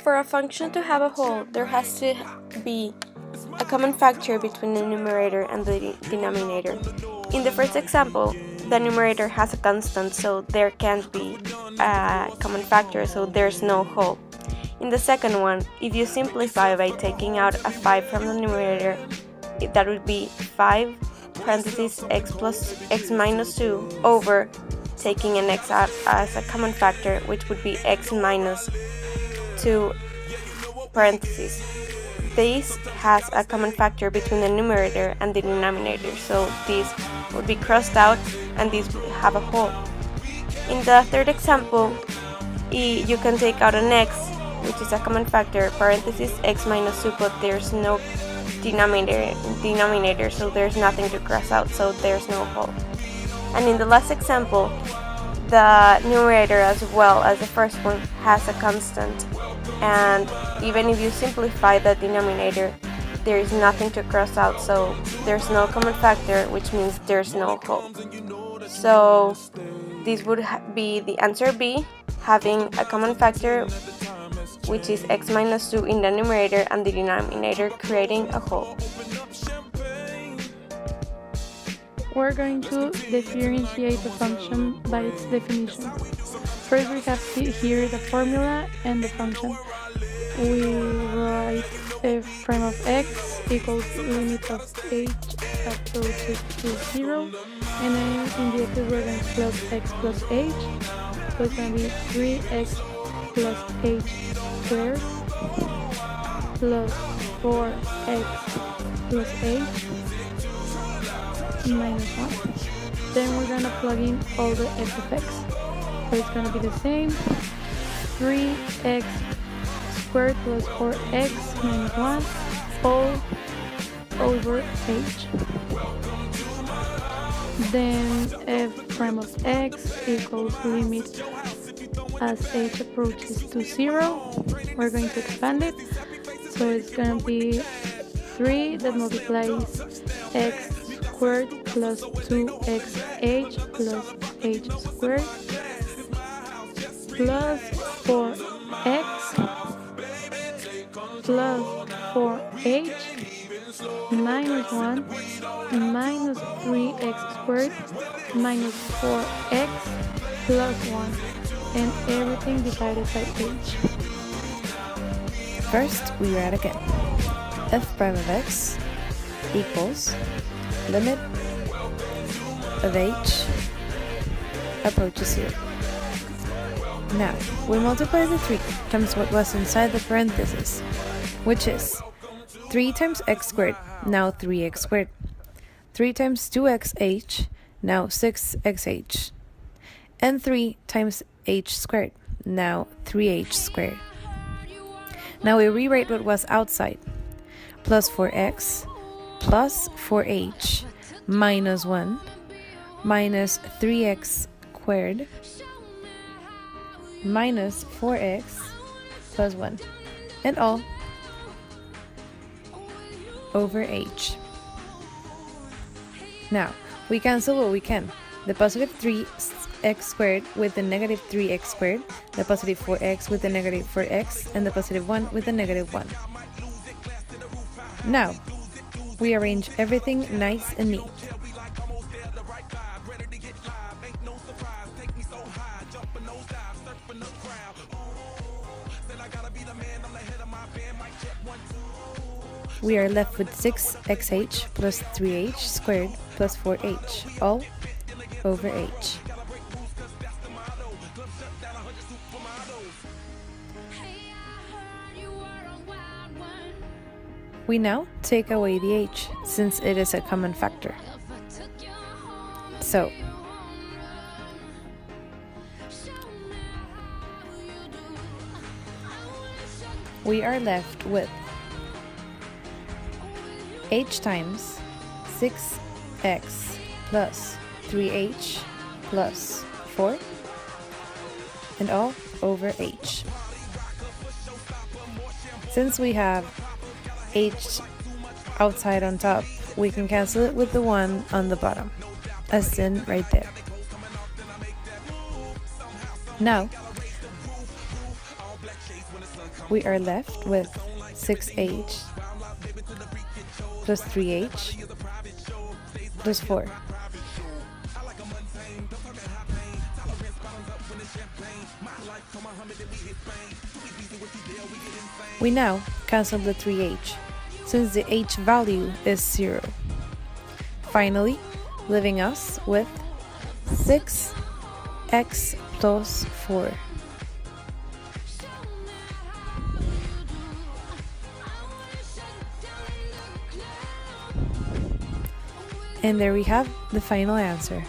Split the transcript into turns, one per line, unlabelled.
For a function to have a whole, there has to be a common factor between the numerator and the denominator. In the first example, the numerator has a constant, so there can't be a common factor, so there's no whole. In the second one, if you simplify by taking out a 5 from the numerator, that would be 5 parentheses x plus x minus 2 over taking an x out as a common factor, which would be x minus 2 parentheses. This has a common factor between the numerator and the denominator, so this would be crossed out and this would have a whole. In the third example, you can take out an x, which is a common factor, parentheses x minus 2, but there's no denominator, so there's nothing to cross out, so there's no whole. And in the last example, the numerator as well as the first one has a constant, and even if you simplify the denominator, there is nothing to cross out, so there's no common factor, which means there's no whole. So this would be the answer B, having a common factor, which is x minus 2 in the numerator and the denominator creating a whole.
We're going to differentiate the function by its definition. First, we have here the formula and the function. We write f prime of x equals limit of h approaches to 0, and then in the excess we're going to plug x plus h, so it's going to be 3x plus h squared plus 4x plus h minus 1. Then we're going to plug in all the f of x. So it's going to be the same. 3x squared plus 4x minus 1 all over h. Then f prime of x equals limit as h approaches to 0. We're going to expand it. So it's going to be 3 that multiplies x squared plus 2xh plus h squared plus 4x plus 4h minus 1 minus 3x squared minus 4x plus 1, and everything divided by h.
First, we write again. F prime of x equals limit of h approaches 0. Now, we multiply the 3 times what was inside the parentheses, which is 3 times x squared, now 3x squared. 3 times 2xh, now 6xh. And 3 times h squared, now 3h squared. Now we rewrite what was outside. Plus 4x plus 4h minus 1 minus 3x squared minus 4x plus 1, and all over h. Now, we cancel what we can. The positive 3x squared with the negative 3x squared, the positive 4x with the negative 4x, and the positive 1 with the negative 1. Now, we arrange everything nice and neat. We are left with 6xh plus 3h squared plus 4h, all over h. We now take away the h, since it is a common factor. So, we are left with h times 6x plus 3h plus 4, and all over h. Since we have h outside on top, we can cancel it with the 1 on the bottom, as in right there. Now, we are left with 6h plus 3h plus 4. We now cancel the 3h, since the h value is 0. Finally, leaving us with 6x plus 4. And there we have the final answer.